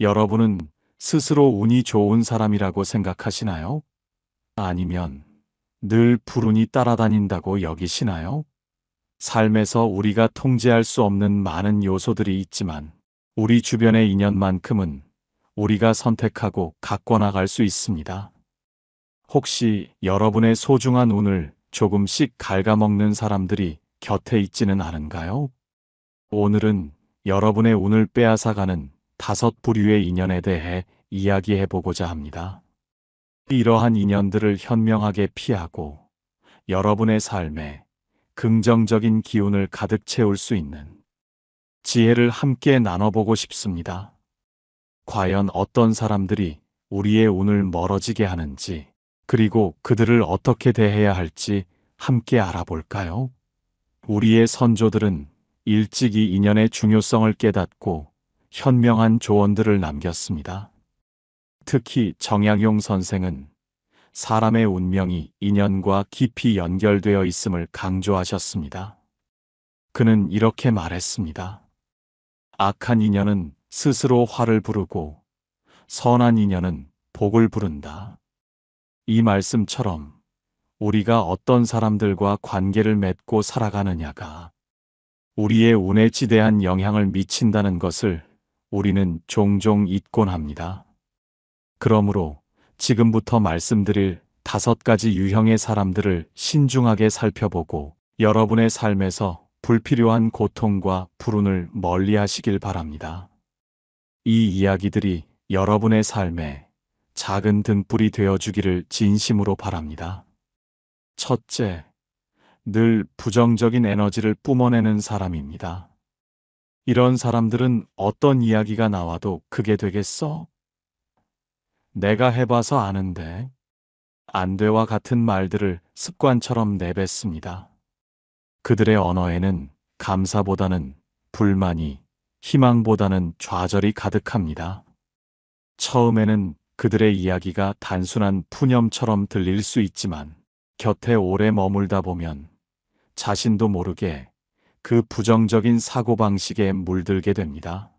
여러분은 스스로 운이 좋은 사람이라고 생각하시나요? 아니면 늘 불운이 따라다닌다고 여기시나요? 삶에서 우리가 통제할 수 없는 많은 요소들이 있지만 우리 주변의 인연만큼은 우리가 선택하고 가꿔나갈 수 있습니다. 혹시 여러분의 소중한 운을 조금씩 갉아먹는 사람들이 곁에 있지는 않은가요? 오늘은 여러분의 운을 빼앗아가는 5부류의 인연에 대해 이야기해 보고자 합니다. 이러한 인연들을 현명하게 피하고 여러분의 삶에 긍정적인 기운을 가득 채울 수 있는 지혜를 함께 나눠보고 싶습니다. 과연 어떤 사람들이 우리의 운을 멀어지게 하는지, 그리고 그들을 어떻게 대해야 할지 함께 알아볼까요? 우리의 선조들은 일찍이 인연의 중요성을 깨닫고 현명한 조언들을 남겼습니다. 특히 정약용 선생은 사람의 운명이 인연과 깊이 연결되어 있음을 강조하셨습니다. 그는 이렇게 말했습니다. 악한 인연은 스스로 화를 부르고 선한 인연은 복을 부른다. 이 말씀처럼 우리가 어떤 사람들과 관계를 맺고 살아가느냐가 우리의 운에 지대한 영향을 미친다는 것을 우리는 종종 잊곤 합니다. 그러므로 지금부터 말씀드릴 5가지 유형의 사람들을 신중하게 살펴보고 여러분의 삶에서 불필요한 고통과 불운을 멀리 하시길 바랍니다. 이 이야기들이 여러분의 삶에 작은 등불이 되어주기를 진심으로 바랍니다. 첫째, 늘 부정적인 에너지를 뿜어내는 사람입니다. 이런 사람들은 어떤 이야기가 나와도 그게 되겠어? 내가 해봐서 아는데. 안 돼와 같은 말들을 습관처럼 내뱉습니다. 그들의 언어에는 감사보다는 불만이, 희망보다는 좌절이 가득합니다. 처음에는 그들의 이야기가 단순한 푸념처럼 들릴 수 있지만 곁에 오래 머물다 보면 자신도 모르게 그 부정적인 사고방식에 물들게 됩니다.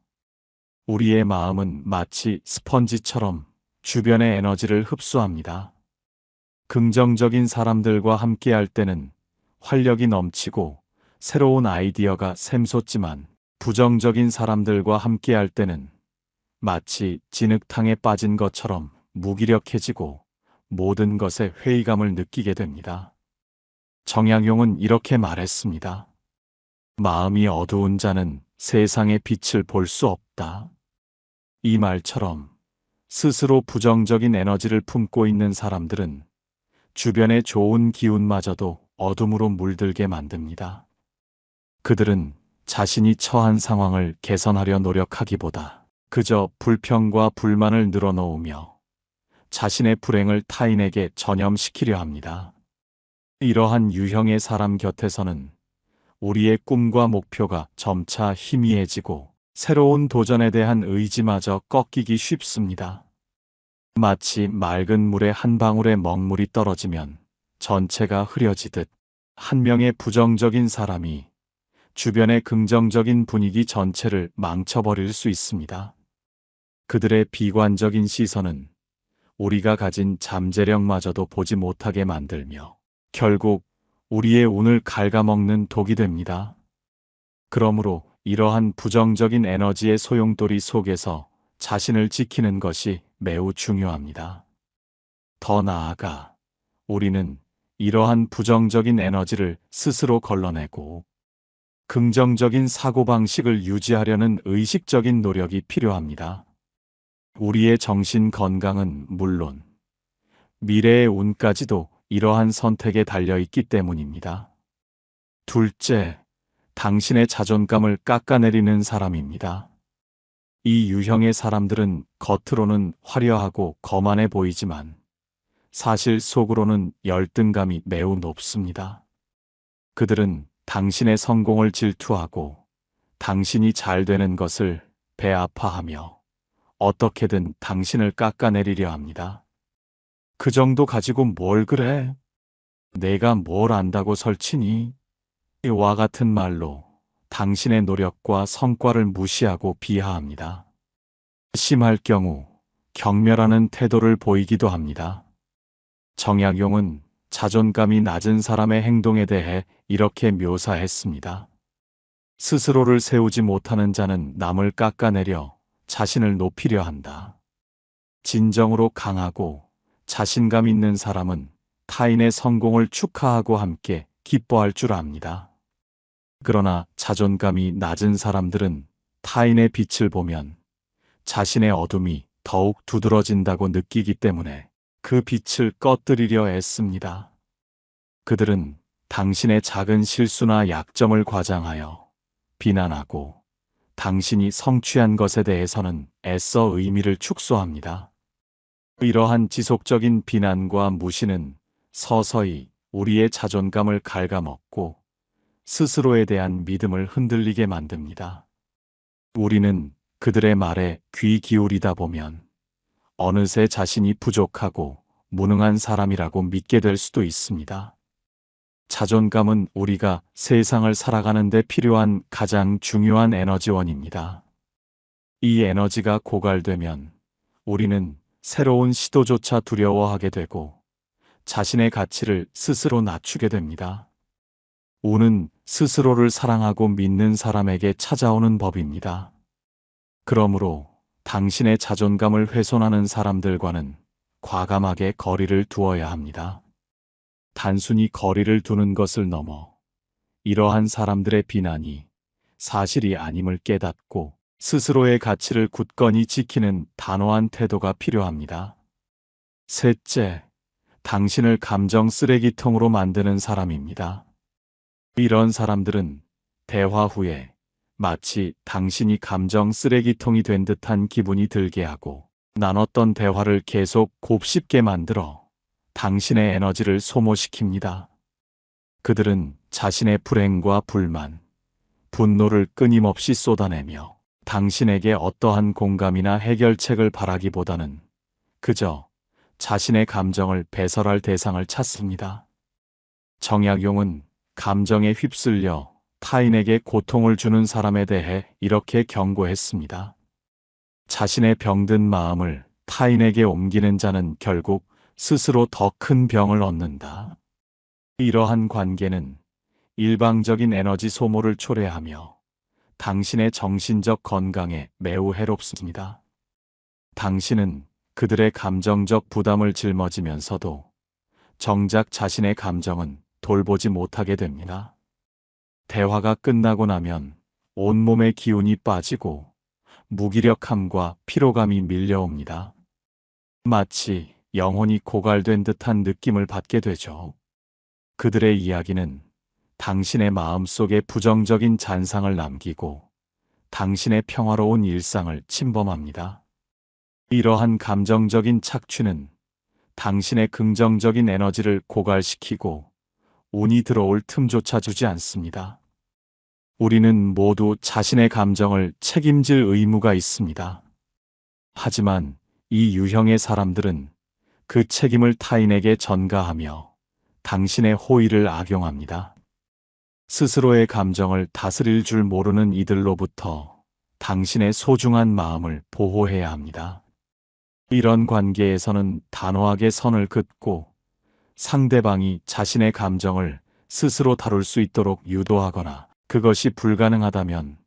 우리의 마음은 마치 스펀지처럼 주변의 에너지를 흡수합니다. 긍정적인 사람들과 함께할 때는 활력이 넘치고 새로운 아이디어가 샘솟지만 부정적인 사람들과 함께할 때는 마치 진흙탕에 빠진 것처럼 무기력해지고 모든 것에 회의감을 느끼게 됩니다. 정약용은 이렇게 말했습니다. 마음이 어두운 자는 세상의 빛을 볼 수 없다. 이 말처럼 스스로 부정적인 에너지를 품고 있는 사람들은 주변의 좋은 기운마저도 어둠으로 물들게 만듭니다. 그들은 자신이 처한 상황을 개선하려 노력하기보다 그저 불평과 불만을 늘어놓으며 자신의 불행을 타인에게 전염시키려 합니다. 이러한 유형의 사람 곁에서는 우리의 꿈과 목표가 점차 희미해지고 새로운 도전에 대한 의지마저 꺾이기 쉽습니다. 마치 맑은 물에 한 방울의 먹물이 떨어지면 전체가 흐려지듯 한 명의 부정적인 사람이 주변의 긍정적인 분위기 전체를 망쳐버릴 수 있습니다. 그들의 비관적인 시선은 우리가 가진 잠재력마저도 보지 못하게 만들며 결국 우리의 운을 갉아먹는 독이 됩니다. 그러므로 이러한 부정적인 에너지의 소용돌이 속에서 자신을 지키는 것이 매우 중요합니다. 더 나아가 우리는 이러한 부정적인 에너지를 스스로 걸러내고 긍정적인 사고방식을 유지하려는 의식적인 노력이 필요합니다. 우리의 정신 건강은 물론 미래의 운까지도 이러한 선택에 달려있기 때문입니다. 둘째, 당신의 자존감을 깎아내리는 사람입니다. 이 유형의 사람들은 겉으로는 화려하고 거만해 보이지만 사실 속으로는 열등감이 매우 높습니다. 그들은 당신의 성공을 질투하고 당신이 잘 되는 것을 배아파하며 어떻게든 당신을 깎아내리려 합니다. 그 정도 가지고 뭘 그래? 내가 뭘 안다고 설치니? 와 같은 말로 당신의 노력과 성과를 무시하고 비하합니다. 심할 경우 경멸하는 태도를 보이기도 합니다. 정약용은 자존감이 낮은 사람의 행동에 대해 이렇게 묘사했습니다. 스스로를 세우지 못하는 자는 남을 깎아내려 자신을 높이려 한다. 진정으로 강하고 자신감 있는 사람은 타인의 성공을 축하하고 함께 기뻐할 줄 압니다. 그러나 자존감이 낮은 사람들은 타인의 빛을 보면 자신의 어둠이 더욱 두드러진다고 느끼기 때문에 그 빛을 꺼뜨리려 애씁니다. 그들은 당신의 작은 실수나 약점을 과장하여 비난하고 당신이 성취한 것에 대해서는 애써 의미를 축소합니다. 이러한 지속적인 비난과 무시는 서서히 우리의 자존감을 갉아먹고 스스로에 대한 믿음을 흔들리게 만듭니다. 우리는 그들의 말에 귀 기울이다 보면 어느새 자신이 부족하고 무능한 사람이라고 믿게 될 수도 있습니다. 자존감은 우리가 세상을 살아가는 데 필요한 가장 중요한 에너지원입니다. 이 에너지가 고갈되면 우리는 새로운 시도조차 두려워하게 되고 자신의 가치를 스스로 낮추게 됩니다. 운은 스스로를 사랑하고 믿는 사람에게 찾아오는 법입니다. 그러므로 당신의 자존감을 훼손하는 사람들과는 과감하게 거리를 두어야 합니다. 단순히 거리를 두는 것을 넘어 이러한 사람들의 비난이 사실이 아님을 깨닫고 스스로의 가치를 굳건히 지키는 단호한 태도가 필요합니다. 셋째, 당신을 감정 쓰레기통으로 만드는 사람입니다. 이런 사람들은 대화 후에 마치 당신이 감정 쓰레기통이 된 듯한 기분이 들게 하고 나눴던 대화를 계속 곱씹게 만들어 당신의 에너지를 소모시킵니다. 그들은 자신의 불행과 불만, 분노를 끊임없이 쏟아내며 당신에게 어떠한 공감이나 해결책을 바라기보다는 그저 자신의 감정을 배설할 대상을 찾습니다. 정약용은 감정에 휩쓸려 타인에게 고통을 주는 사람에 대해 이렇게 경고했습니다. 자신의 병든 마음을 타인에게 옮기는 자는 결국 스스로 더 큰 병을 얻는다. 이러한 관계는 일방적인 에너지 소모를 초래하며 당신의 정신적 건강에 매우 해롭습니다. 당신은 그들의 감정적 부담을 짊어지면서도 정작 자신의 감정은 돌보지 못하게 됩니다. 대화가 끝나고 나면 온몸의 기운이 빠지고 무기력함과 피로감이 밀려옵니다. 마치 영혼이 고갈된 듯한 느낌을 받게 되죠. 그들의 이야기는 당신의 마음속에 부정적인 잔상을 남기고 당신의 평화로운 일상을 침범합니다. 이러한 감정적인 착취는 당신의 긍정적인 에너지를 고갈시키고 운이 들어올 틈조차 주지 않습니다. 우리는 모두 자신의 감정을 책임질 의무가 있습니다. 하지만 이 유형의 사람들은 그 책임을 타인에게 전가하며 당신의 호의를 악용합니다. 스스로의 감정을 다스릴 줄 모르는 이들로부터 당신의 소중한 마음을 보호해야 합니다. 이런 관계에서는 단호하게 선을 긋고 상대방이 자신의 감정을 스스로 다룰 수 있도록 유도하거나 그것이 불가능하다면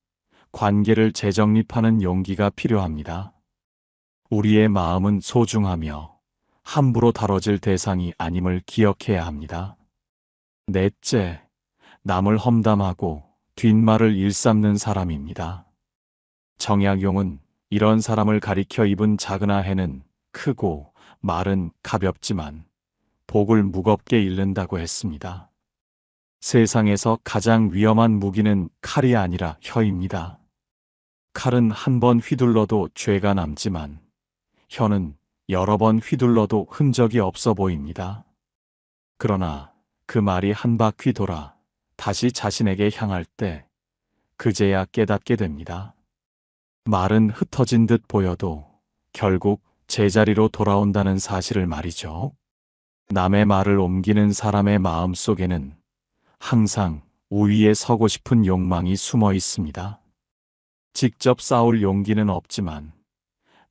관계를 재정립하는 용기가 필요합니다. 우리의 마음은 소중하며 함부로 다뤄질 대상이 아님을 기억해야 합니다. 넷째, 남을 험담하고 뒷말을 일삼는 사람입니다. 정약용은 이런 사람을 가리켜 입은 작으나 해는 크고 말은 가볍지만 복을 무겁게 잃는다고 했습니다. 세상에서 가장 위험한 무기는 칼이 아니라 혀입니다. 칼은 한 번 휘둘러도 죄가 남지만 혀는 여러 번 휘둘러도 흔적이 없어 보입니다. 그러나 그 말이 한 바퀴 돌아 다시 자신에게 향할 때 그제야 깨닫게 됩니다. 말은 흩어진 듯 보여도 결국 제자리로 돌아온다는 사실을 말이죠. 남의 말을 옮기는 사람의 마음 속에는 항상 우위에 서고 싶은 욕망이 숨어 있습니다. 직접 싸울 용기는 없지만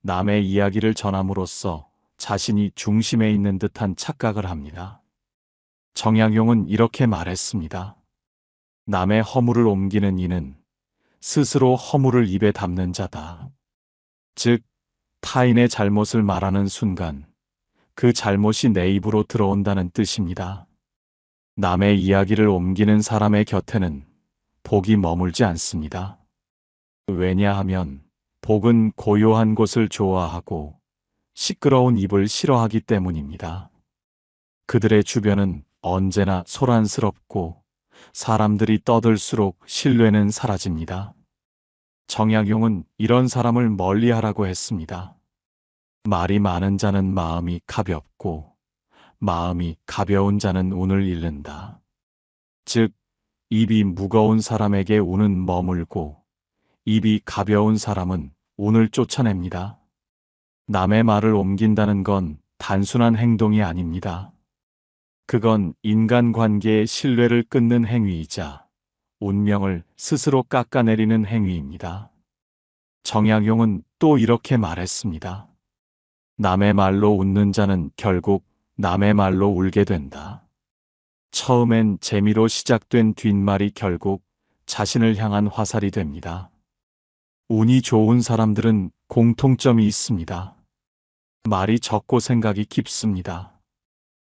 남의 이야기를 전함으로써 자신이 중심에 있는 듯한 착각을 합니다. 정약용은 이렇게 말했습니다. 남의 허물을 옮기는 이는 스스로 허물을 입에 담는 자다. 즉, 타인의 잘못을 말하는 순간 그 잘못이 내 입으로 들어온다는 뜻입니다. 남의 이야기를 옮기는 사람의 곁에는 복이 머물지 않습니다. 왜냐하면 복은 고요한 곳을 좋아하고 시끄러운 입을 싫어하기 때문입니다. 그들의 주변은 언제나 소란스럽고 사람들이 떠들수록 신뢰는 사라집니다. 정약용은 이런 사람을 멀리하라고 했습니다. 말이 많은 자는 마음이 가볍고 마음이 가벼운 자는 운을 잃는다. 즉, 입이 무거운 사람에게 운은 머물고 입이 가벼운 사람은 운을 쫓아냅니다. 남의 말을 옮긴다는 건 단순한 행동이 아닙니다. 그건 인간관계의 신뢰를 끊는 행위이자 운명을 스스로 깎아내리는 행위입니다. 정약용은 또 이렇게 말했습니다. 남의 말로 웃는 자는 결국 남의 말로 울게 된다. 처음엔 재미로 시작된 뒷말이 결국 자신을 향한 화살이 됩니다. 운이 좋은 사람들은 공통점이 있습니다. 말이 적고 생각이 깊습니다.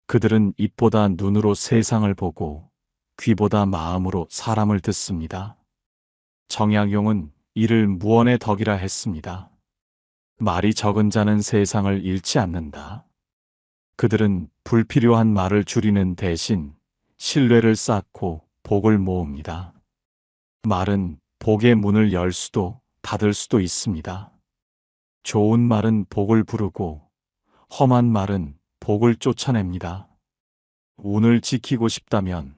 그들은 입보다 눈으로 세상을 보고 귀보다 마음으로 사람을 듣습니다. 정약용은 이를 무언의 덕이라 했습니다. 말이 적은 자는 세상을 잃지 않는다. 그들은 불필요한 말을 줄이는 대신 신뢰를 쌓고 복을 모읍니다. 말은 복의 문을 열 수도 닫을 수도 있습니다. 좋은 말은 복을 부르고 험한 말은 복을 쫓아냅니다. 운을 지키고 싶다면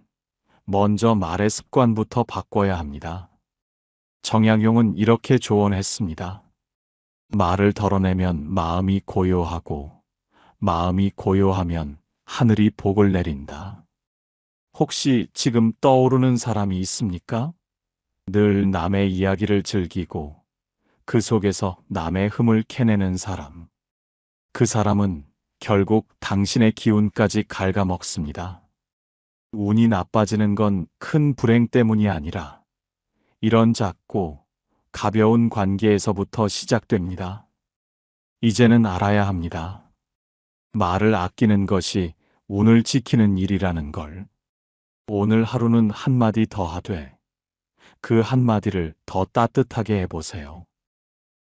먼저 말의 습관부터 바꿔야 합니다. 정약용은 이렇게 조언했습니다. 말을 덜어내면 마음이 고요하고 마음이 고요하면 하늘이 복을 내린다. 혹시 지금 떠오르는 사람이 있습니까? 늘 남의 이야기를 즐기고 그 속에서 남의 흠을 캐내는 사람. 그 사람은 결국 당신의 기운까지 갉아먹습니다. 운이 나빠지는 건 큰 불행 때문이 아니라 이런 작고 가벼운 관계에서부터 시작됩니다. 이제는 알아야 합니다. 말을 아끼는 것이 운을 지키는 일이라는 걸. 오늘 하루는 한마디 더 하되 그 한마디를 더 따뜻하게 해보세요.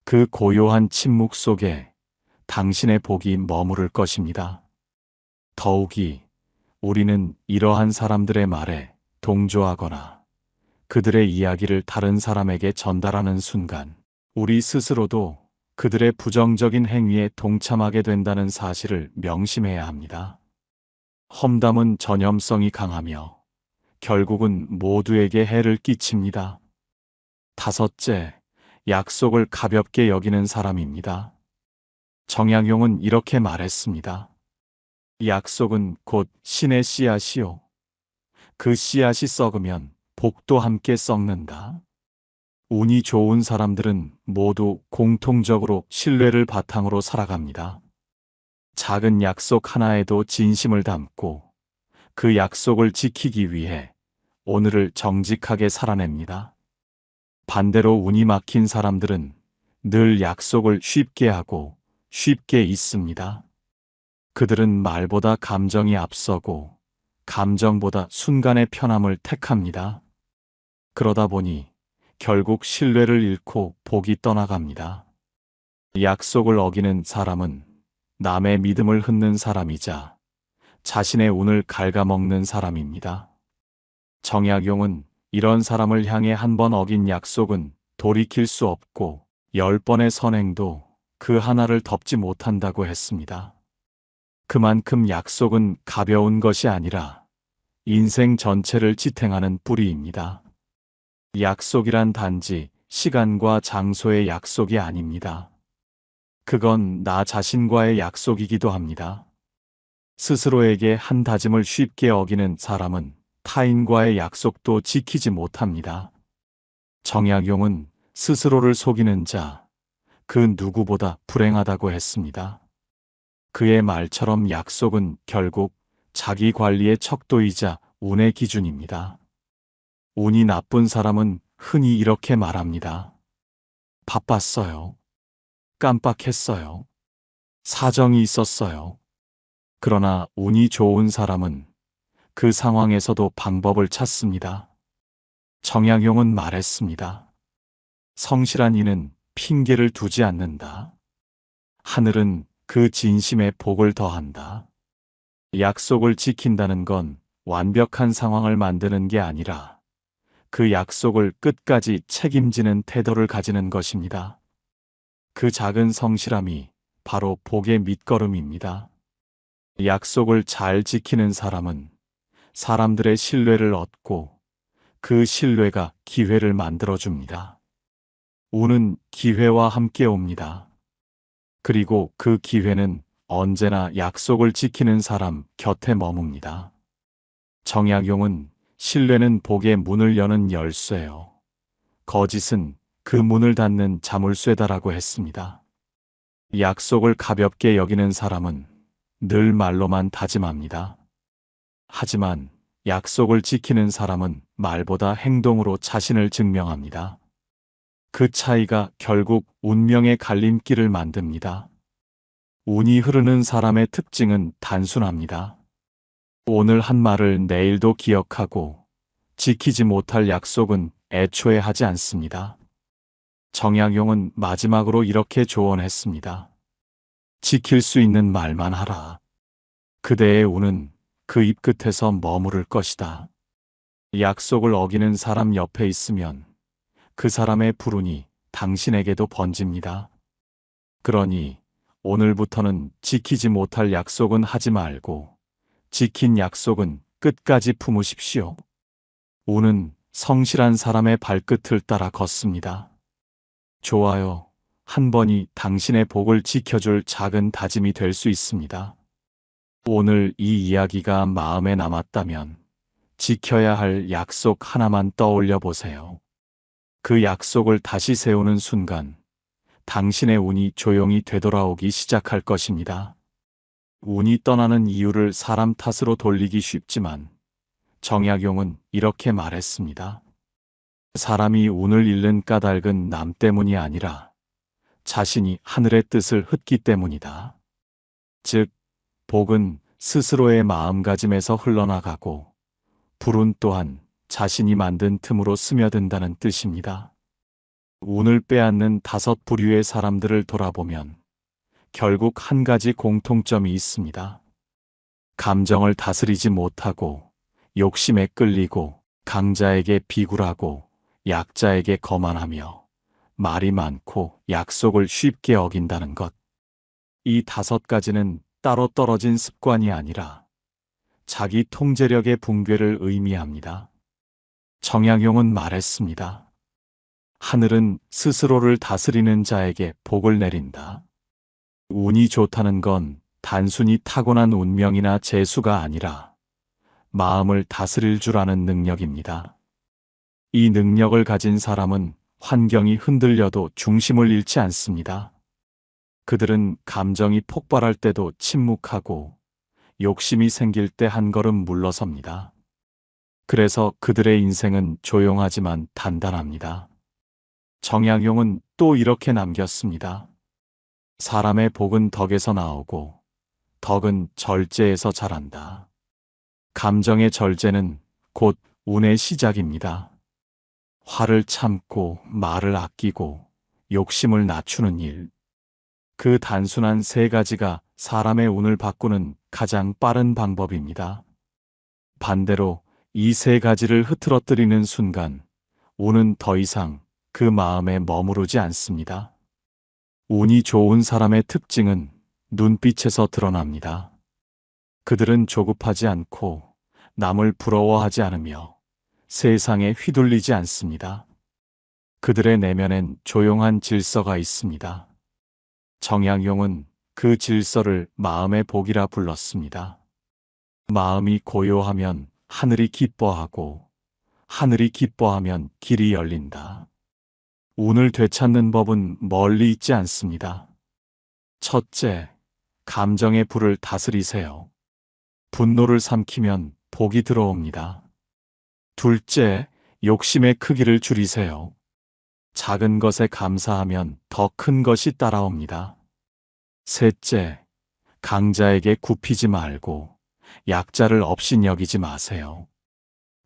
그 고요한 침묵 속에 당신의 복이 머무를 것입니다. 더욱이 우리는 이러한 사람들의 말에 동조하거나 그들의 이야기를 다른 사람에게 전달하는 순간 우리 스스로도 그들의 부정적인 행위에 동참하게 된다는 사실을 명심해야 합니다. 험담은 전염성이 강하며 결국은 모두에게 해를 끼칩니다. 다섯째, 약속을 가볍게 여기는 사람입니다. 정약용은 이렇게 말했습니다. 약속은 곧 신의 씨앗이요. 그 씨앗이 썩으면 복도 함께 썩는다. 운이 좋은 사람들은 모두 공통적으로 신뢰를 바탕으로 살아갑니다. 작은 약속 하나에도 진심을 담고 그 약속을 지키기 위해 오늘을 정직하게 살아냅니다. 반대로 운이 막힌 사람들은 늘 약속을 쉽게 하고 쉽게 잊습니다. 그들은 말보다 감정이 앞서고 감정보다 순간의 편함을 택합니다. 그러다 보니 결국 신뢰를 잃고 복이 떠나갑니다. 약속을 어기는 사람은 남의 믿음을 흩는 사람이자 자신의 운을 갉아먹는 사람입니다. 정약용은 이런 사람을 향해 한 번 어긴 약속은 돌이킬 수 없고 10번의 선행도 그 하나를 덮지 못한다고 했습니다. 그만큼 약속은 가벼운 것이 아니라 인생 전체를 지탱하는 뿌리입니다. 약속이란 단지 시간과 장소의 약속이 아닙니다. 그건 나 자신과의 약속이기도 합니다. 스스로에게 한 다짐을 쉽게 어기는 사람은 타인과의 약속도 지키지 못합니다. 정약용은 스스로를 속이는 자, 그 누구보다 불행하다고 했습니다. 그의 말처럼 약속은 결국 자기 관리의 척도이자 운의 기준입니다. 운이 나쁜 사람은 흔히 이렇게 말합니다. 바빴어요. 깜빡했어요. 사정이 있었어요. 그러나 운이 좋은 사람은 그 상황에서도 방법을 찾습니다. 정약용은 말했습니다. 성실한 이는 핑계를 두지 않는다. 하늘은 그 진심에 복을 더한다. 약속을 지킨다는 건 완벽한 상황을 만드는 게 아니라 그 약속을 끝까지 책임지는 태도를 가지는 것입니다. 그 작은 성실함이 바로 복의 밑거름입니다. 약속을 잘 지키는 사람은 사람들의 신뢰를 얻고 그 신뢰가 기회를 만들어줍니다. 운은 기회와 함께 옵니다. 그리고 그 기회는 언제나 약속을 지키는 사람 곁에 머뭅니다. 정약용은 신뢰는 복의 문을 여는 열쇠요. 거짓은 그 문을 닫는 자물쇠다라고 했습니다. 약속을 가볍게 여기는 사람은 늘 말로만 다짐합니다. 하지만 약속을 지키는 사람은 말보다 행동으로 자신을 증명합니다. 그 차이가 결국 운명의 갈림길을 만듭니다. 운이 흐르는 사람의 특징은 단순합니다. 오늘 한 말을 내일도 기억하고 지키지 못할 약속은 애초에 하지 않습니다. 정약용은 마지막으로 이렇게 조언했습니다. 지킬 수 있는 말만 하라. 그대의 운은 그 입 끝에서 머무를 것이다. 약속을 어기는 사람 옆에 있으면 그 사람의 불운이 당신에게도 번집니다. 그러니 오늘부터는 지키지 못할 약속은 하지 말고 지킨 약속은 끝까지 품으십시오. 운은 성실한 사람의 발끝을 따라 걷습니다. 좋아요. 한 번이 당신의 복을 지켜줄 작은 다짐이 될 수 있습니다. 오늘 이 이야기가 마음에 남았다면 지켜야 할 약속 하나만 떠올려 보세요. 그 약속을 다시 세우는 순간 당신의 운이 조용히 되돌아오기 시작할 것입니다. 운이 떠나는 이유를 사람 탓으로 돌리기 쉽지만 정약용은 이렇게 말했습니다. 사람이 운을 잃는 까닭은 남 때문이 아니라 자신이 하늘의 뜻을 흩기 때문이다. 즉, 복은 스스로의 마음가짐에서 흘러나가고 불운 또한 자신이 만든 틈으로 스며든다는 뜻입니다. 운을 빼앗는 5부류의 사람들을 돌아보면 결국 한 가지 공통점이 있습니다. 감정을 다스리지 못하고 욕심에 끌리고 강자에게 비굴하고 약자에게 거만하며 말이 많고 약속을 쉽게 어긴다는 것. 이 5가지는 따로 떨어진 습관이 아니라 자기 통제력의 붕괴를 의미합니다. 정약용은 말했습니다. 하늘은 스스로를 다스리는 자에게 복을 내린다. 운이 좋다는 건 단순히 타고난 운명이나 재수가 아니라 마음을 다스릴 줄 아는 능력입니다. 이 능력을 가진 사람은 환경이 흔들려도 중심을 잃지 않습니다. 그들은 감정이 폭발할 때도 침묵하고 욕심이 생길 때 한 걸음 물러섭니다. 그래서 그들의 인생은 조용하지만 단단합니다. 정약용은 또 이렇게 남겼습니다. 사람의 복은 덕에서 나오고 덕은 절제에서 자란다. 감정의 절제는 곧 운의 시작입니다. 화를 참고 말을 아끼고 욕심을 낮추는 일. 그 단순한 3가지가 사람의 운을 바꾸는 가장 빠른 방법입니다. 반대로 이 3가지를 흐트러뜨리는 순간 운은 더 이상 그 마음에 머무르지 않습니다. 운이 좋은 사람의 특징은 눈빛에서 드러납니다. 그들은 조급하지 않고 남을 부러워하지 않으며 세상에 휘둘리지 않습니다. 그들의 내면엔 조용한 질서가 있습니다. 정약용은 그 질서를 마음의 복이라 불렀습니다. 마음이 고요하면 하늘이 기뻐하고 하늘이 기뻐하면 길이 열린다. 운을 되찾는 법은 멀리 있지 않습니다. 첫째, 감정의 불을 다스리세요. 분노를 삼키면 복이 들어옵니다. 둘째, 욕심의 크기를 줄이세요. 작은 것에 감사하면 더 큰 것이 따라옵니다. 셋째, 강자에게 굽히지 말고 약자를 업신여기지 마세요.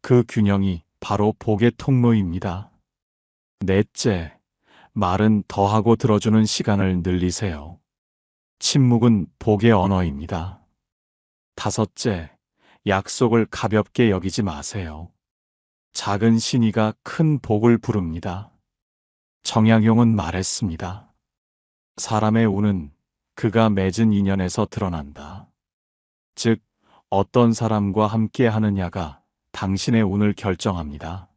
그 균형이 바로 복의 통로입니다. 넷째, 말은 더하고 들어주는 시간을 늘리세요. 침묵은 복의 언어입니다. 다섯째, 약속을 가볍게 여기지 마세요. 작은 신의가 큰 복을 부릅니다. 정약용은 말했습니다. 사람의 운은 그가 맺은 인연에서 드러난다. 즉, 어떤 사람과 함께 하느냐가 당신의 운을 결정합니다.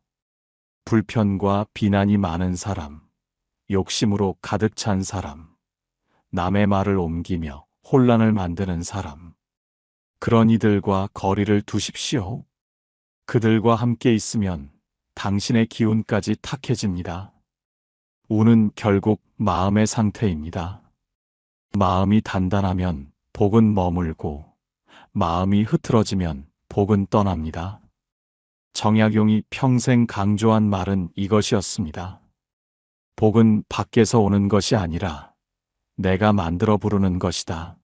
불편과 비난이 많은 사람, 욕심으로 가득 찬 사람, 남의 말을 옮기며 혼란을 만드는 사람. 그런 이들과 거리를 두십시오. 그들과 함께 있으면 당신의 기운까지 탁해집니다. 운은 결국 마음의 상태입니다. 마음이 단단하면 복은 머물고, 마음이 흐트러지면 복은 떠납니다. 정약용이 평생 강조한 말은 이것이었습니다. 복은 밖에서 오는 것이 아니라 내가 만들어 부르는 것이다.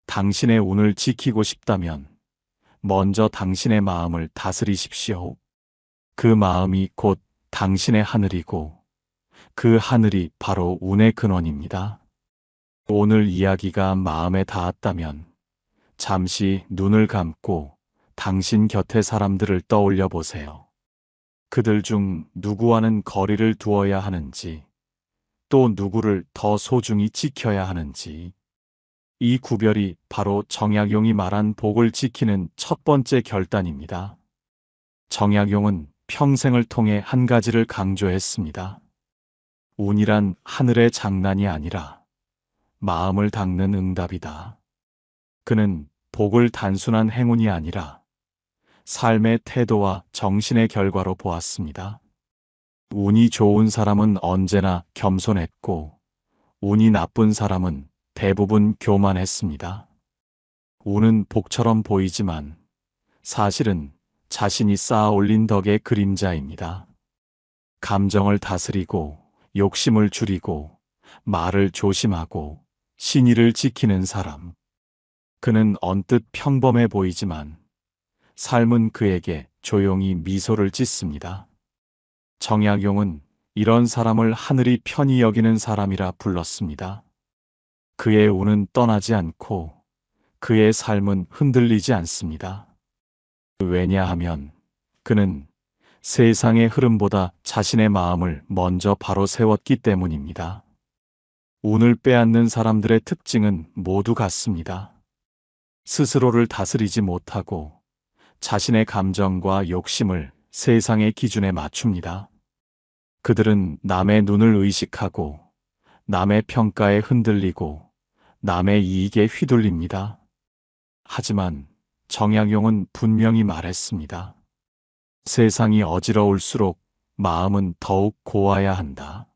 당신의 운을 지키고 싶다면 먼저 당신의 마음을 다스리십시오. 그 마음이 곧 당신의 하늘이고 그 하늘이 바로 운의 근원입니다. 오늘 이야기가 마음에 닿았다면 잠시 눈을 감고 당신 곁의 사람들을 떠올려 보세요. 그들 중 누구와는 거리를 두어야 하는지, 또 누구를 더 소중히 지켜야 하는지. 이 구별이 바로 정약용이 말한 복을 지키는 첫 번째 결단입니다. 정약용은 평생을 통해 한 가지를 강조했습니다. 운이란 하늘의 장난이 아니라 마음을 닦는 응답이다. 그는 복을 단순한 행운이 아니라 삶의 태도와 정신의 결과로 보았습니다. 운이 좋은 사람은 언제나 겸손했고, 운이 나쁜 사람은 대부분 교만했습니다. 운은 복처럼 보이지만 사실은 자신이 쌓아 올린 덕의 그림자입니다. 감정을 다스리고, 욕심을 줄이고, 말을 조심하고, 신의를 지키는 사람. 그는 언뜻 평범해 보이지만 삶은 그에게 조용히 미소를 짓습니다. 정약용은 이런 사람을 하늘이 편히 여기는 사람이라 불렀습니다. 그의 운은 떠나지 않고 그의 삶은 흔들리지 않습니다. 왜냐하면 그는 세상의 흐름보다 자신의 마음을 먼저 바로 세웠기 때문입니다. 운을 빼앗는 사람들의 특징은 모두 같습니다. 스스로를 다스리지 못하고 자신의 감정과 욕심을 세상의 기준에 맞춥니다. 그들은 남의 눈을 의식하고 남의 평가에 흔들리고 남의 이익에 휘둘립니다. 하지만 정약용은 분명히 말했습니다. 세상이 어지러울수록 마음은 더욱 고와야 한다.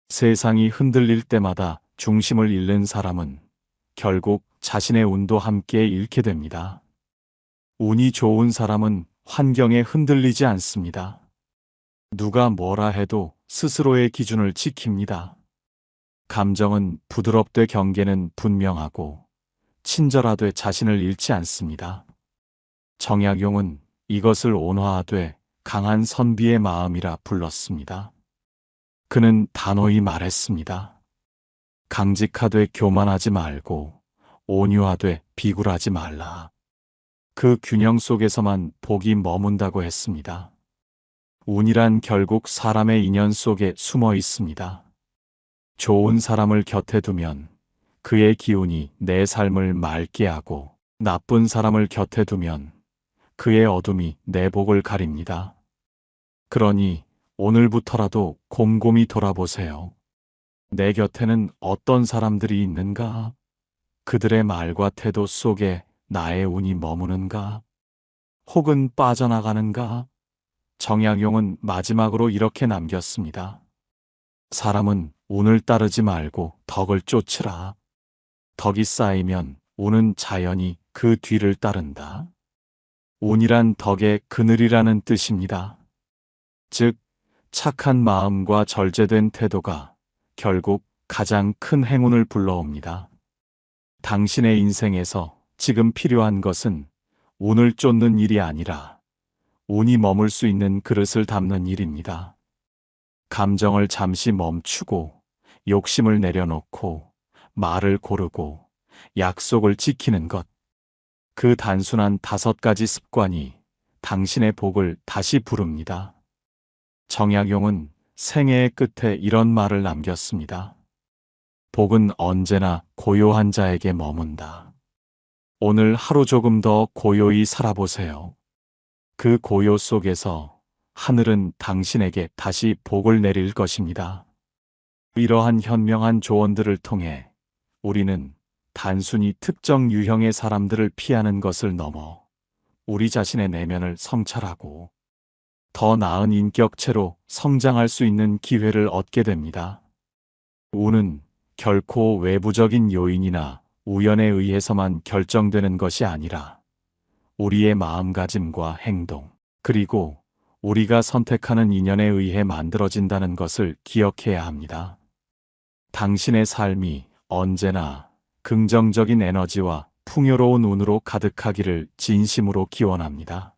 세상이 흔들릴 때마다 중심을 잃는 사람은 결국 자신의 운도 함께 잃게 됩니다. 운이 좋은 사람은 환경에 흔들리지 않습니다. 누가 뭐라 해도 스스로의 기준을 지킵니다. 감정은 부드럽되 경계는 분명하고 친절하되 자신을 잃지 않습니다. 정약용은 이것을 온화하되 강한 선비의 마음이라 불렀습니다. 그는 단호히 말했습니다. 강직하되 교만하지 말고 온유하되 비굴하지 말라. 그 균형 속에서만 복이 머문다고 했습니다. 운이란 결국 사람의 인연 속에 숨어 있습니다. 좋은 사람을 곁에 두면 그의 기운이 내 삶을 맑게 하고, 나쁜 사람을 곁에 두면 그의 어둠이 내 복을 가립니다. 그러니 오늘부터라도 곰곰이 돌아보세요. 내 곁에는 어떤 사람들이 있는가? 그들의 말과 태도 속에 나의 운이 머무는가? 혹은 빠져나가는가? 정약용은 마지막으로 이렇게 남겼습니다. 사람은 운을 따르지 말고 덕을 쫓으라. 덕이 쌓이면 운은 자연히 그 뒤를 따른다. 운이란 덕의 그늘이라는 뜻입니다. 즉, 착한 마음과 절제된 태도가 결국 가장 큰 행운을 불러옵니다. 당신의 인생에서 지금 필요한 것은 운을 쫓는 일이 아니라 운이 머물 수 있는 그릇을 담는 일입니다. 감정을 잠시 멈추고 욕심을 내려놓고 말을 고르고 약속을 지키는 것. 그 단순한 5가지 습관이 당신의 복을 다시 부릅니다. 정약용은 생애의 끝에 이런 말을 남겼습니다. 복은 언제나 고요한 자에게 머문다. 오늘 하루 조금 더 고요히 살아보세요. 그 고요 속에서 하늘은 당신에게 다시 복을 내릴 것입니다. 이러한 현명한 조언들을 통해 우리는 단순히 특정 유형의 사람들을 피하는 것을 넘어 우리 자신의 내면을 성찰하고 더 나은 인격체로 성장할 수 있는 기회를 얻게 됩니다. 운은 결코 외부적인 요인이나 우연에 의해서만 결정되는 것이 아니라 우리의 마음가짐과 행동, 그리고 우리가 선택하는 인연에 의해 만들어진다는 것을 기억해야 합니다. 당신의 삶이 언제나 긍정적인 에너지와 풍요로운 운으로 가득하기를 진심으로 기원합니다.